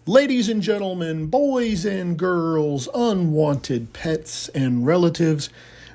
Ladies and gentlemen, boys and girls, unwanted pets and relatives,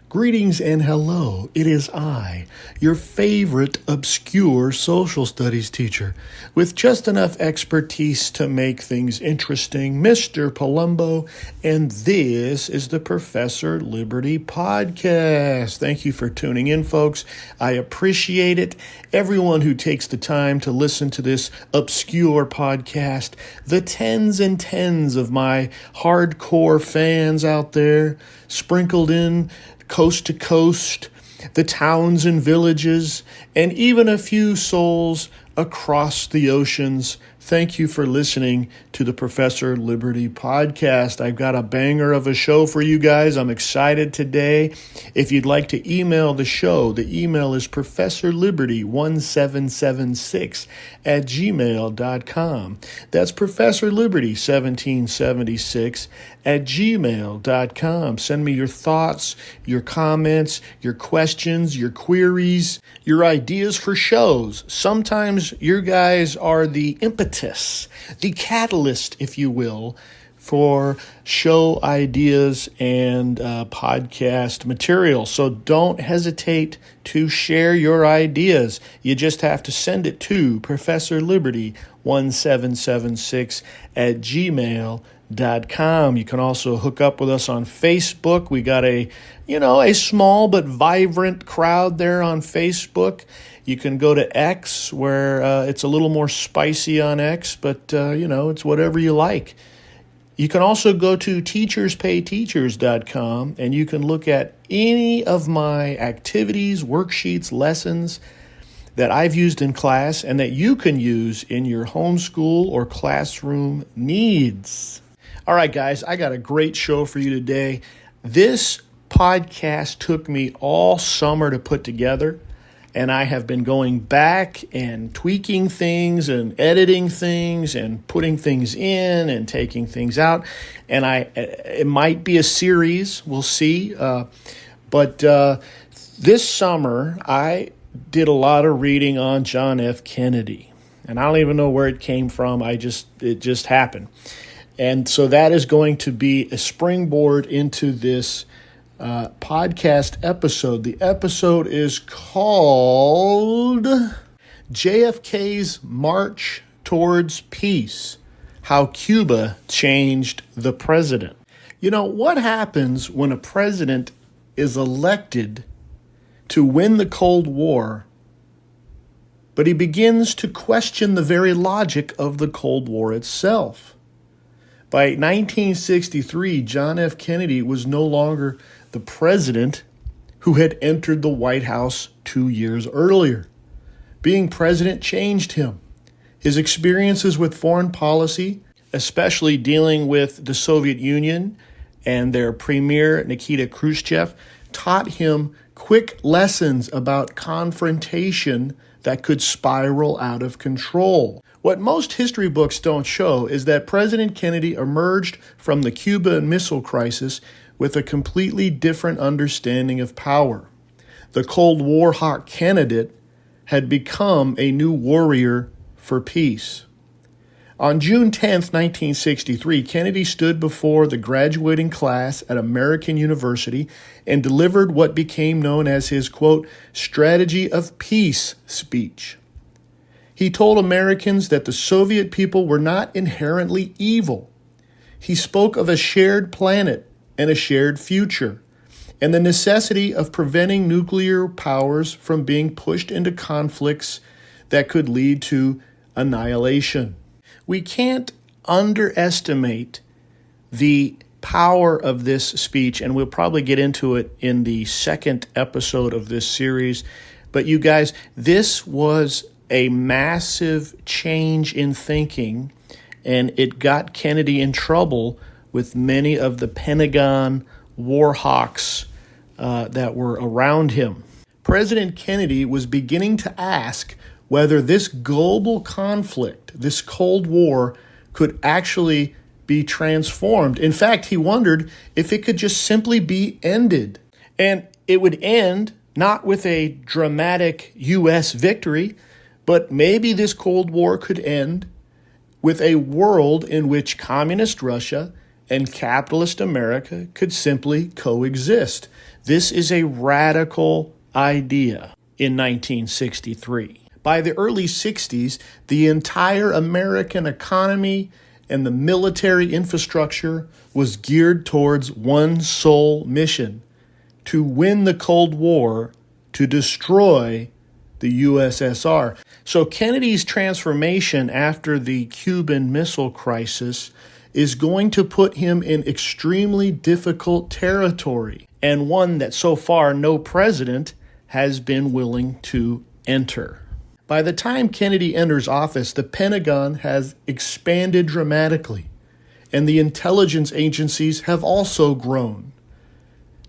greetings and hello. It is I, your favorite obscure social studies teacher, with just enough expertise to make things interesting, Mr. Palumbo, and this is the Professor Liberty Podcast. Thank you for tuning in, folks. I appreciate it. Everyone who takes the time to listen to this obscure podcast, the tens and tens of my hardcore fans out there, sprinkled in coast to coast, the towns and villages, and even a few souls across the oceans. Thank you for listening to the Professor Liberty Podcast. I've got a banger of a show for you guys. I'm excited today. If you'd like to email the show, the email is professorliberty1776@gmail.com. That's professorliberty1776@gmail.com. Send me your thoughts, your comments, your questions, your queries, your ideas for shows. Sometimes you guys are the impetus, the catalyst, if you will, for show ideas and podcast material. So don't hesitate to share your ideas. You just have to send it to professorliberty1776@gmail.com. You can also hook up with us on Facebook. We got a small but vibrant crowd there on Facebook. You can go to X, where it's a little more spicy on X, but it's whatever you like. You can also go to teacherspayteachers.com, and you can look at any of my activities, worksheets, lessons that I've used in class and that you can use in your homeschool or classroom needs. All right, guys, I got a great show for you today. This podcast took me all summer to put together, and I have been going back and tweaking things and editing things and putting things in and taking things out. And it might be a series, we'll see. But this summer, I did a lot of reading on John F. Kennedy. And I don't even know where it came from. It just happened. And so that is going to be a springboard into this podcast episode. The episode is called JFK's March Towards Peace, How Cuba Changed the President. What happens when a president is elected to win the Cold War, but he begins to question the very logic of the Cold War itself? By 1963, John F. Kennedy was no longer the president who had entered the White House 2 years earlier. Being president changed him. His experiences with foreign policy, especially dealing with the Soviet Union and their premier, Nikita Khrushchev, taught him quick lessons about confrontation that could spiral out of control. What most history books don't show is that President Kennedy emerged from the Cuban Missile Crisis with a completely different understanding of power. The Cold War hawk candidate had become a new warrior for peace. On June 10th, 1963, Kennedy stood before the graduating class at American University and delivered what became known as his, quote, strategy of peace speech. He told Americans that the Soviet people were not inherently evil. He spoke of a shared planet and a shared future, and the necessity of preventing nuclear powers from being pushed into conflicts that could lead to annihilation. We can't underestimate the power of this speech, and we'll probably get into it in the second episode of this series. But you guys, this was a massive change in thinking, and it got Kennedy in trouble with many of the Pentagon war hawks that were around him. President Kennedy was beginning to ask whether this global conflict, this Cold War, could actually be transformed. In fact, he wondered if it could just simply be ended. And it would end not with a dramatic U.S. victory, but maybe this Cold War could end with a world in which communist Russia and capitalist America could simply coexist. This is a radical idea in 1963. By the early 60s, the entire American economy and the military infrastructure was geared towards one sole mission: to win the Cold War, to destroy the USSR. So Kennedy's transformation after the Cuban Missile Crisis is going to put him in extremely difficult territory, and one that so far no president has been willing to enter. By the time Kennedy enters office, the Pentagon has expanded dramatically, and the intelligence agencies have also grown.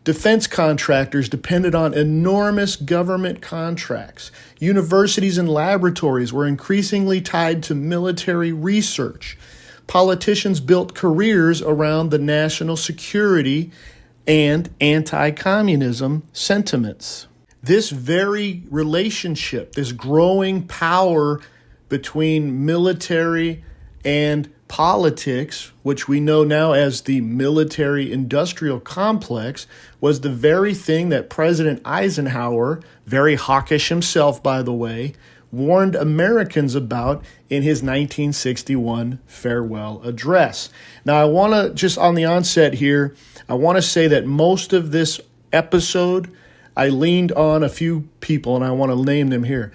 Defense contractors depended on enormous government contracts. Universities and laboratories were increasingly tied to military research. Politicians built careers around the national security and anti-communism sentiments. This very relationship, this growing power between military and politics, which we know now as the military-industrial complex, was the very thing that President Eisenhower, very hawkish himself, by the way, warned Americans about in his 1961 farewell address. Now, I want to just on the onset here, I want to say that most of this episode, I leaned on a few people, and I want to name them here.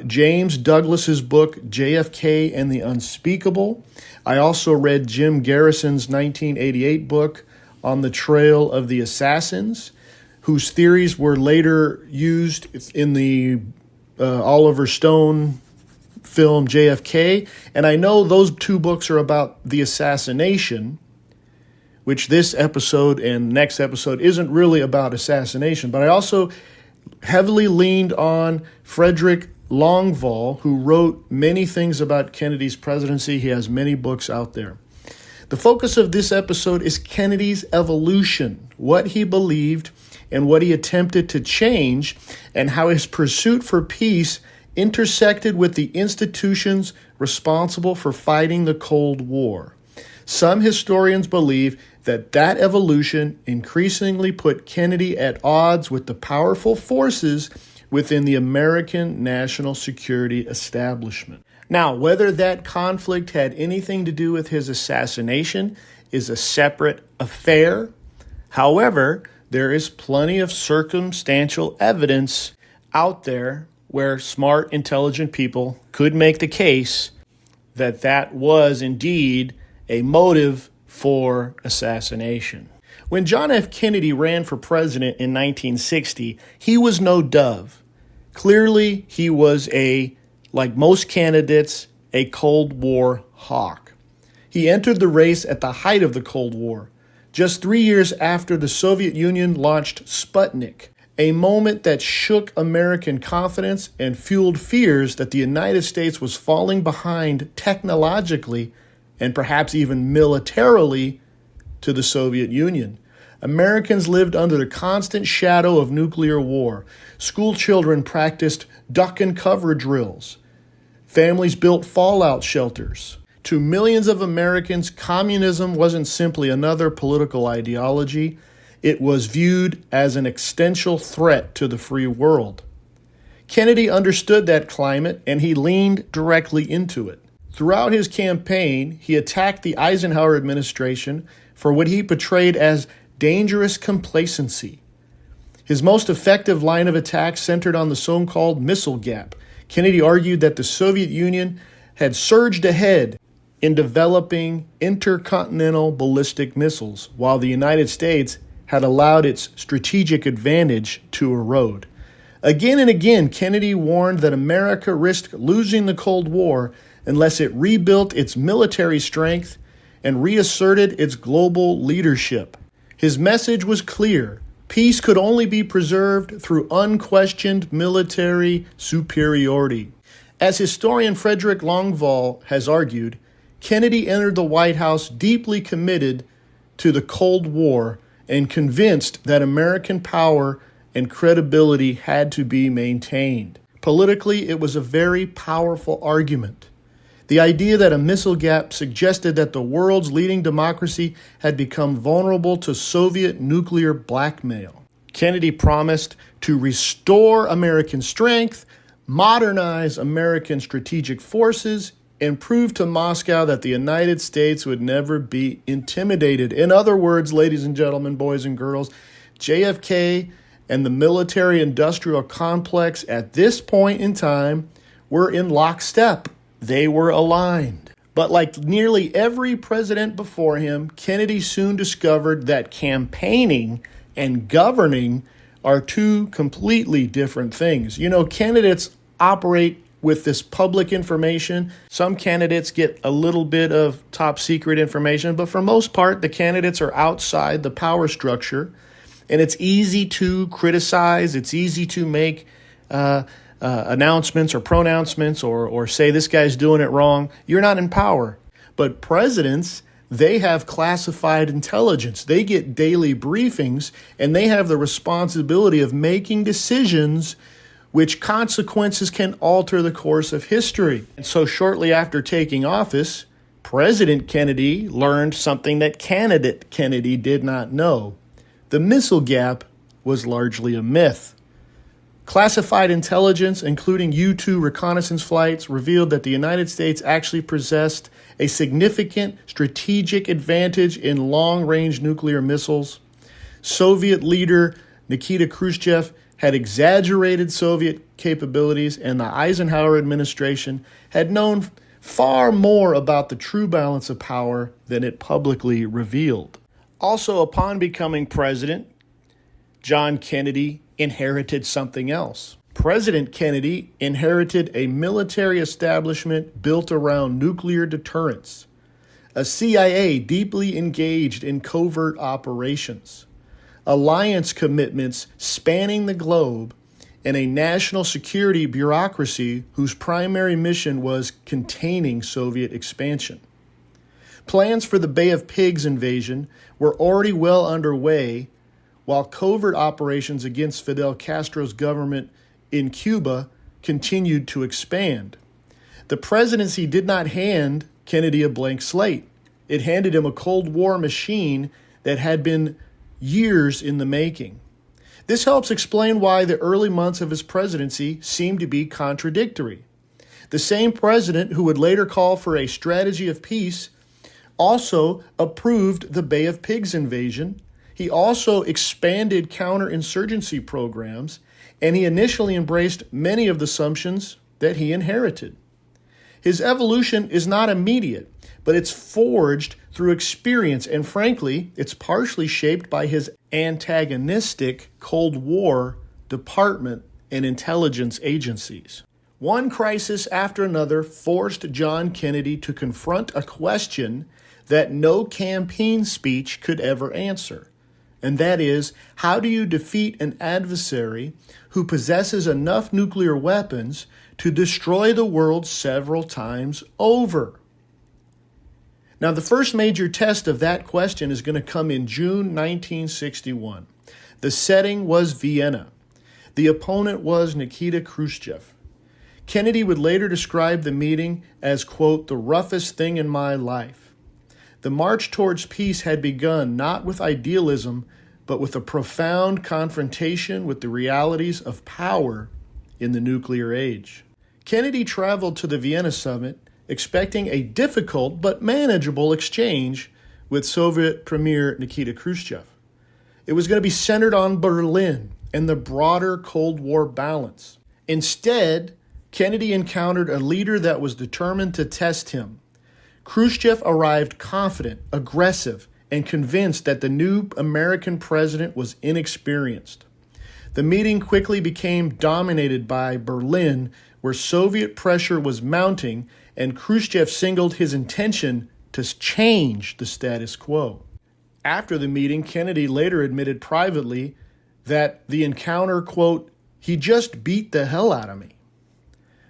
James Douglas's book, JFK and the Unspeakable. I also read Jim Garrison's 1988 book, On the Trail of the Assassins, whose theories were later used in the Oliver Stone film JFK. And I know those two books are about the assassination, which this episode and next episode isn't really about assassination. But I also heavily leaned on Frederick Longvall, who wrote many things about Kennedy's presidency. He has many books out there. The focus of this episode is Kennedy's evolution, what he believed and what he attempted to change, and how his pursuit for peace intersected with the institutions responsible for fighting the Cold War. Some historians believe that evolution increasingly put Kennedy at odds with the powerful forces within the American national security establishment. Now, whether that conflict had anything to do with his assassination is a separate affair. However, there is plenty of circumstantial evidence out there where smart, intelligent people could make the case that that was indeed a motive for assassination. When John F. Kennedy ran for president in 1960, he was no dove. Clearly, he was like most candidates, a Cold War hawk. He entered the race at the height of the Cold War, just 3 years after the Soviet Union launched Sputnik, a moment that shook American confidence and fueled fears that the United States was falling behind technologically and perhaps even militarily to the Soviet Union. Americans lived under the constant shadow of nuclear war. School children practiced duck and cover drills. Families built fallout shelters. To millions of Americans, communism wasn't simply another political ideology. It was viewed as an existential threat to the free world. Kennedy understood that climate, and he leaned directly into it. Throughout his campaign, he attacked the Eisenhower administration for what he portrayed as dangerous complacency. His most effective line of attack centered on the so-called missile gap. Kennedy argued that the Soviet Union had surged ahead in developing intercontinental ballistic missiles, while the United States had allowed its strategic advantage to erode. Again and again, Kennedy warned that America risked losing the Cold War unless it rebuilt its military strength and reasserted its global leadership. His message was clear. Peace could only be preserved through unquestioned military superiority. As historian Frederick Longvall has argued, Kennedy entered the White House deeply committed to the Cold War and convinced that American power and credibility had to be maintained. Politically, it was a very powerful argument. The idea that a missile gap suggested that the world's leading democracy had become vulnerable to Soviet nuclear blackmail. Kennedy promised to restore American strength, modernize American strategic forces, and prove to Moscow that the United States would never be intimidated. In other words, ladies and gentlemen, boys and girls, JFK and the military-industrial complex at this point in time were in lockstep. They were aligned. But like nearly every president before him, Kennedy soon discovered that campaigning and governing are two completely different things. You know, candidates operate with this public information. Some candidates get a little bit of top secret information, but for most part, the candidates are outside the power structure. And it's easy to criticize. It's easy to make announcements or pronouncements or say this guy's doing it wrong. You're not in power. But presidents, they have classified intelligence. They get daily briefings, and they have the responsibility of making decisions which consequences can alter the course of history. And so shortly after taking office, President Kennedy learned something that candidate Kennedy did not know. The missile gap was largely a myth. Classified intelligence, including U-2 reconnaissance flights, revealed that the United States actually possessed a significant strategic advantage in long-range nuclear missiles. Soviet leader Nikita Khrushchev had exaggerated Soviet capabilities, and the Eisenhower administration had known far more about the true balance of power than it publicly revealed. Also, upon becoming president, John Kennedy inherited something else. President Kennedy inherited a military establishment built around nuclear deterrence, a CIA deeply engaged in covert operations, alliance commitments spanning the globe, and a national security bureaucracy whose primary mission was containing Soviet expansion. Plans for the Bay of Pigs invasion were already well underway, while covert operations against Fidel Castro's government in Cuba continued to expand. The presidency did not hand Kennedy a blank slate. It handed him a Cold War machine that had been years in the making. This helps explain why the early months of his presidency seemed to be contradictory. The same president who would later call for a strategy of peace also approved the Bay of Pigs invasion. He also expanded counterinsurgency programs, and he initially embraced many of the assumptions that he inherited. His evolution is not immediate, but it's forged through experience, and frankly, it's partially shaped by his antagonistic Cold War department and intelligence agencies. One crisis after another forced John Kennedy to confront a question that no campaign speech could ever answer. And that is, how do you defeat an adversary who possesses enough nuclear weapons to destroy the world several times over? Now, the first major test of that question is going to come in June 1961. The setting was Vienna. The opponent was Nikita Khrushchev. Kennedy would later describe the meeting as, quote, the roughest thing in my life. The march towards peace had begun not with idealism, but with a profound confrontation with the realities of power in the nuclear age. Kennedy traveled to the Vienna Summit expecting a difficult but manageable exchange with Soviet Premier Nikita Khrushchev. It was going to be centered on Berlin and the broader Cold War balance. Instead, Kennedy encountered a leader that was determined to test him. Khrushchev arrived confident, aggressive, and convinced that the new American president was inexperienced. The meeting quickly became dominated by Berlin, where Soviet pressure was mounting, and Khrushchev signaled his intention to change the status quo. After the meeting, Kennedy later admitted privately that the encounter, quote, he just beat the hell out of me.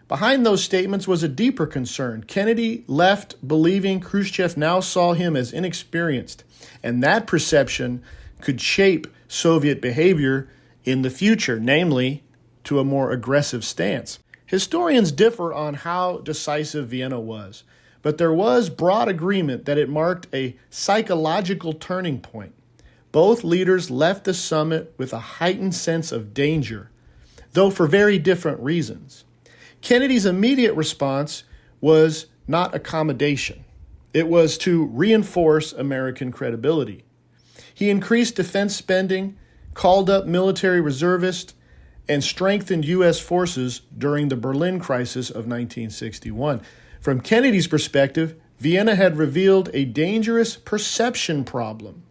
Behind those statements was a deeper concern. Kennedy left believing Khrushchev now saw him as inexperienced, and that perception could shape Soviet behavior in the future, namely to a more aggressive stance. Historians differ on how decisive Vienna was, but there was broad agreement that it marked a psychological turning point. Both leaders left the summit with a heightened sense of danger, though for very different reasons. Kennedy's immediate response was not accommodation. It was to reinforce American credibility. He increased defense spending, called up military reservists, and strengthened U.S. forces during the Berlin crisis of 1961. From Kennedy's perspective, Vienna had revealed a dangerous perception problem.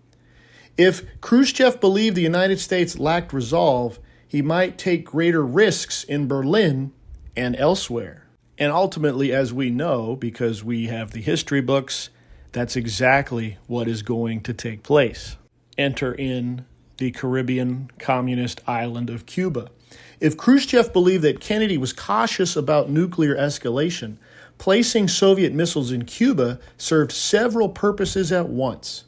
If Khrushchev believed the United States lacked resolve, he might take greater risks in Berlin and elsewhere. And ultimately, as we know, because we have the history books, that's exactly what is going to take place. Enter in the Caribbean communist island of Cuba. If Khrushchev believed that Kennedy was cautious about nuclear escalation, placing Soviet missiles in Cuba served several purposes at once.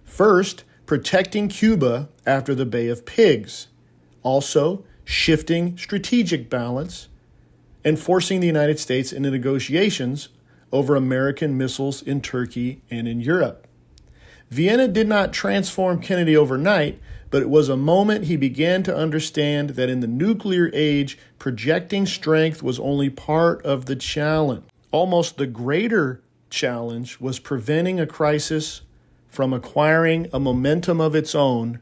First, protecting Cuba after the Bay of Pigs. Also, shifting strategic balance and forcing the United States into negotiations over American missiles in Turkey and in Europe. Vienna did not transform Kennedy overnight, but it was a moment he began to understand that in the nuclear age, projecting strength was only part of the challenge. Almost the greater challenge was preventing a crisis from acquiring a momentum of its own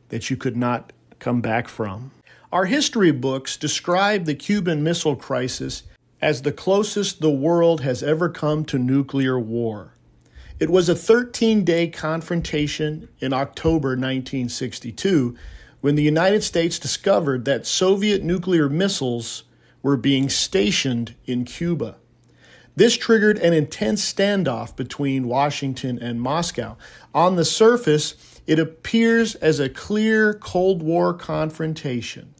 that you could not come back from. Our history books describe the Cuban Missile Crisis as the closest the world has ever come to nuclear war. It was a 13-day confrontation in October 1962 when the United States discovered that Soviet nuclear missiles were being stationed in Cuba. This triggered an intense standoff between Washington and Moscow. On the surface, it appears as a clear Cold War confrontation,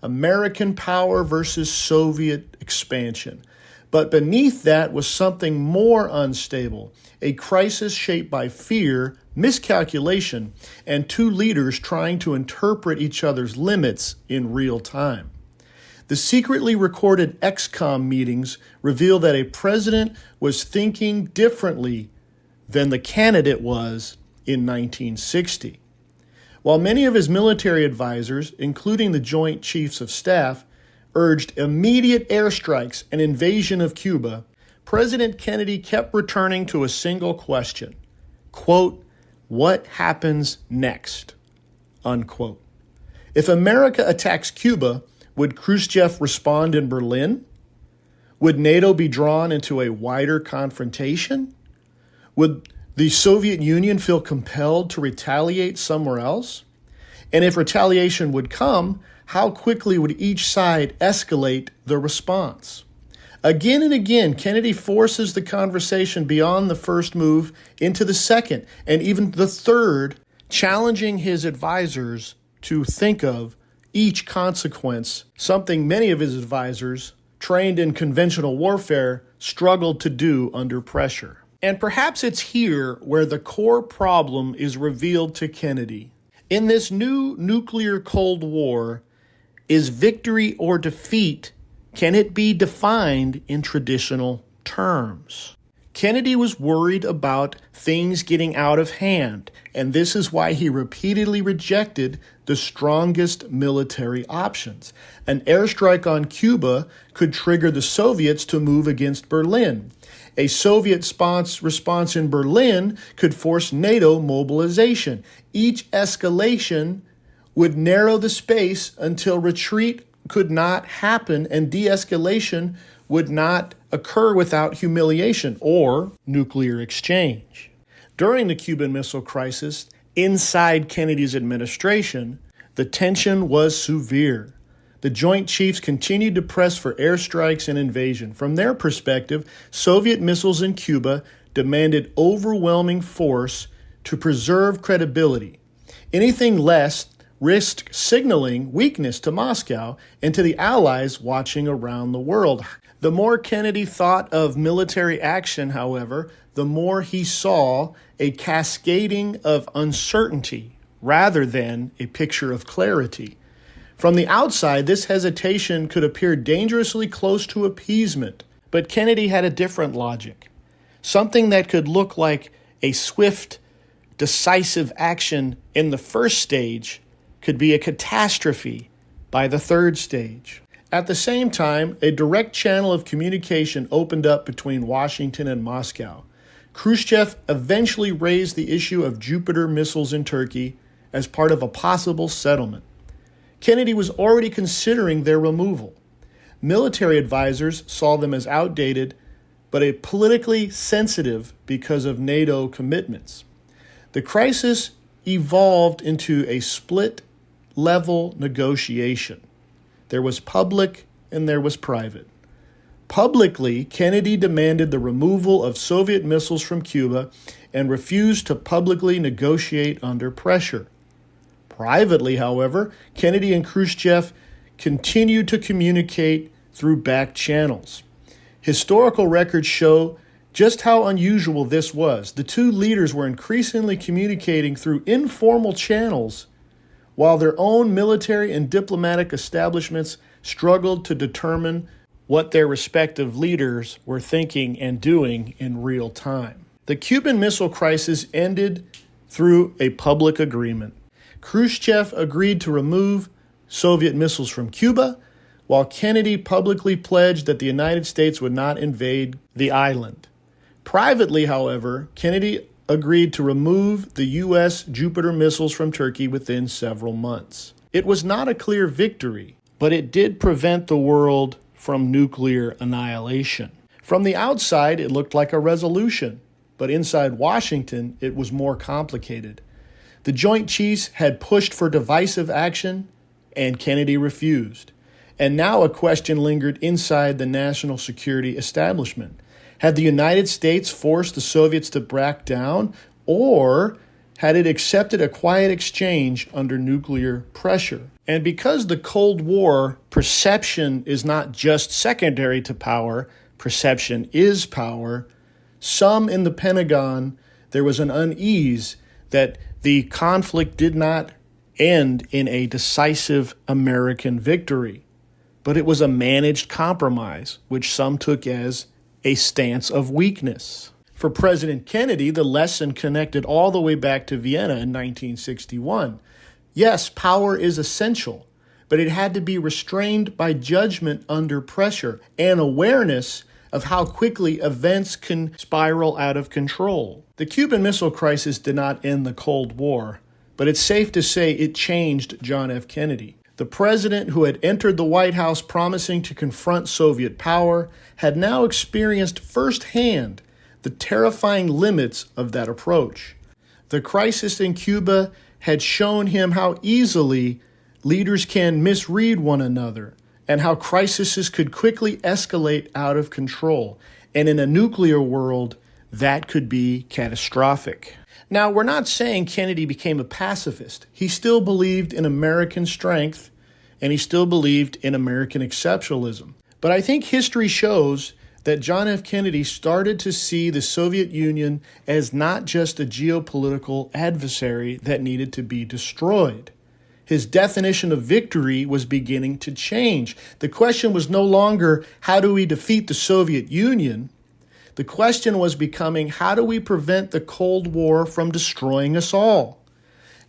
American power versus Soviet expansion. But beneath that was something more unstable, a crisis shaped by fear, miscalculation, and two leaders trying to interpret each other's limits in real time. The secretly recorded ExComm meetings reveal that a president was thinking differently than the candidate was in 1960. While many of his military advisors, including the Joint Chiefs of Staff, urged immediate airstrikes and invasion of Cuba, President Kennedy kept returning to a single question, quote, "What happens next?" Unquote. If America attacks Cuba, would Khrushchev respond in Berlin? Would NATO be drawn into a wider confrontation? Would the Soviet Union feel compelled to retaliate somewhere else? And if retaliation would come, how quickly would each side escalate the response? Again and again, Kennedy forces the conversation beyond the first move into the second and even the third, challenging his advisors to think of each consequence, something many of his advisors, trained in conventional warfare, struggled to do under pressure. And perhaps it's here where the core problem is revealed to Kennedy. In this new nuclear Cold War, is victory or defeat, can it be defined in traditional terms? Kennedy was worried about things getting out of hand, and this is why he repeatedly rejected the strongest military options. An airstrike on Cuba could trigger the Soviets to move against Berlin. A Soviet response in Berlin could force NATO mobilization. Each escalation would narrow the space until retreat could not happen and de-escalation would not occur without humiliation or nuclear exchange. During the Cuban Missile Crisis, inside Kennedy's administration, the tension was severe. The Joint Chiefs continued to press for airstrikes and invasion. From their perspective, Soviet missiles in Cuba demanded overwhelming force to preserve credibility. Anything less risked signaling weakness to Moscow and to the Allies watching around the world. The more Kennedy thought of military action, however, the more he saw a cascading of uncertainty rather than a picture of clarity. From the outside, this hesitation could appear dangerously close to appeasement, but Kennedy had a different logic. Something that could look like a swift, decisive action in the first stage could be a catastrophe by the third stage. At the same time, a direct channel of communication opened up between Washington and Moscow. Khrushchev eventually raised the issue of Jupiter missiles in Turkey as part of a possible settlement. Kennedy was already considering their removal. Military advisors saw them as outdated, but politically sensitive because of NATO commitments. The crisis evolved into a split-level negotiation. There was public and there was private. Publicly, Kennedy demanded the removal of Soviet missiles from Cuba and refused to publicly negotiate under pressure. Privately, however, Kennedy and Khrushchev continued to communicate through back channels. Historical records show just how unusual this was. The two leaders were increasingly communicating through informal channels, while their own military and diplomatic establishments struggled to determine what their respective leaders were thinking and doing in real time. The Cuban Missile Crisis ended through a public agreement. Khrushchev agreed to remove Soviet missiles from Cuba, while Kennedy publicly pledged that the United States would not invade the island. Privately, however, Kennedy agreed to remove the U.S. Jupiter missiles from Turkey within several months. It was not a clear victory, but it did prevent the world from nuclear annihilation. From the outside, it looked like a resolution, but inside Washington, it was more complicated. The Joint Chiefs had pushed for divisive action, and Kennedy refused. And now a question lingered inside the national security establishment. Had the United States forced the Soviets to back down, or had it accepted a quiet exchange under nuclear pressure? And because the Cold War perception is not just secondary to power, perception is power, some in the Pentagon, there was an unease that the conflict did not end in a decisive American victory, but it was a managed compromise, which some took as a stance of weakness. For President Kennedy, the lesson connected all the way back to Vienna in 1961. Yes, power is essential, but it had to be restrained by judgment under pressure and awareness of how quickly events can spiral out of control. The Cuban Missile Crisis did not end the Cold War, but it's safe to say it changed John F. Kennedy. The president who had entered the White House promising to confront Soviet power had now experienced firsthand the terrifying limits of that approach. The crisis in Cuba had shown him how easily leaders can misread one another and how crises could quickly escalate out of control. And in a nuclear world, that could be catastrophic. Now, we're not saying Kennedy became a pacifist. He still believed in American strength, and he still believed in American exceptionalism. But I think history shows that John F. Kennedy started to see the Soviet Union as not just a geopolitical adversary that needed to be destroyed. His definition of victory was beginning to change. The question was no longer, how do we defeat the Soviet Union? The question was becoming, how do we prevent the Cold War from destroying us all?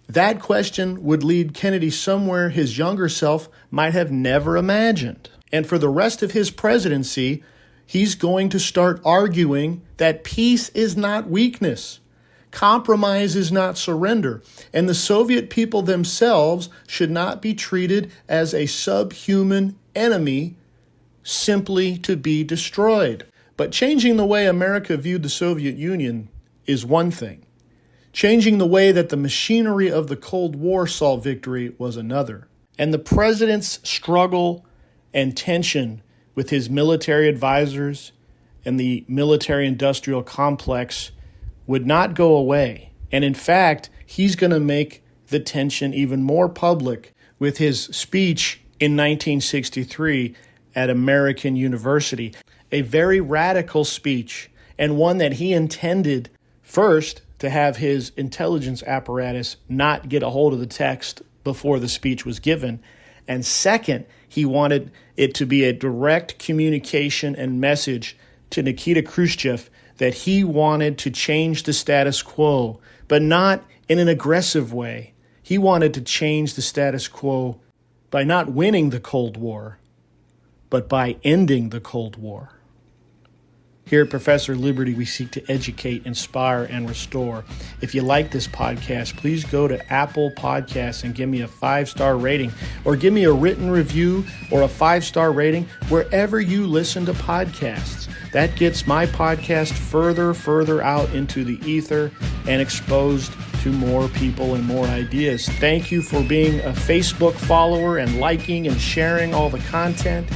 That question would lead Kennedy somewhere his younger self might have never imagined. And for the rest of his presidency, he's going to start arguing that peace is not weakness. Compromise is not surrender. And the Soviet people themselves should not be treated as a subhuman enemy simply to be destroyed. But changing the way America viewed the Soviet Union is one thing. Changing the way that the machinery of the Cold War saw victory was another. And the president's struggle and tension with his military advisors and the military-industrial complex would not go away. And in fact, he's going to make the tension even more public with his speech in 1963 at American University. A very radical speech, and one that he intended first to have his intelligence apparatus not get a hold of the text before the speech was given, And second, he wanted it to be a direct communication and message to Nikita Khrushchev that he wanted to change the status quo, but not in an aggressive way. He wanted to change the status quo by not winning the Cold War, but by ending the Cold War. Here at Professor Liberty, we seek to educate, inspire, and restore. If you like this podcast, please go to Apple Podcasts and give me a 5-star rating, or give me a written review or a 5-star rating wherever you listen to podcasts. That gets my podcast further out into the ether and exposed to more people and more ideas. Thank you for being a Facebook follower and liking and sharing all the content.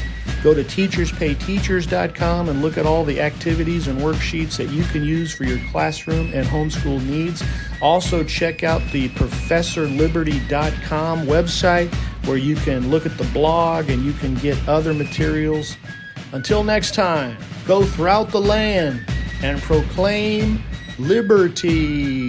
Go to teacherspayteachers.com and look at all the activities and worksheets that you can use for your classroom and homeschool needs. Also, check out the professorliberty.com website where you can look at the blog and you can get other materials. Until next time, go throughout the land and proclaim liberty.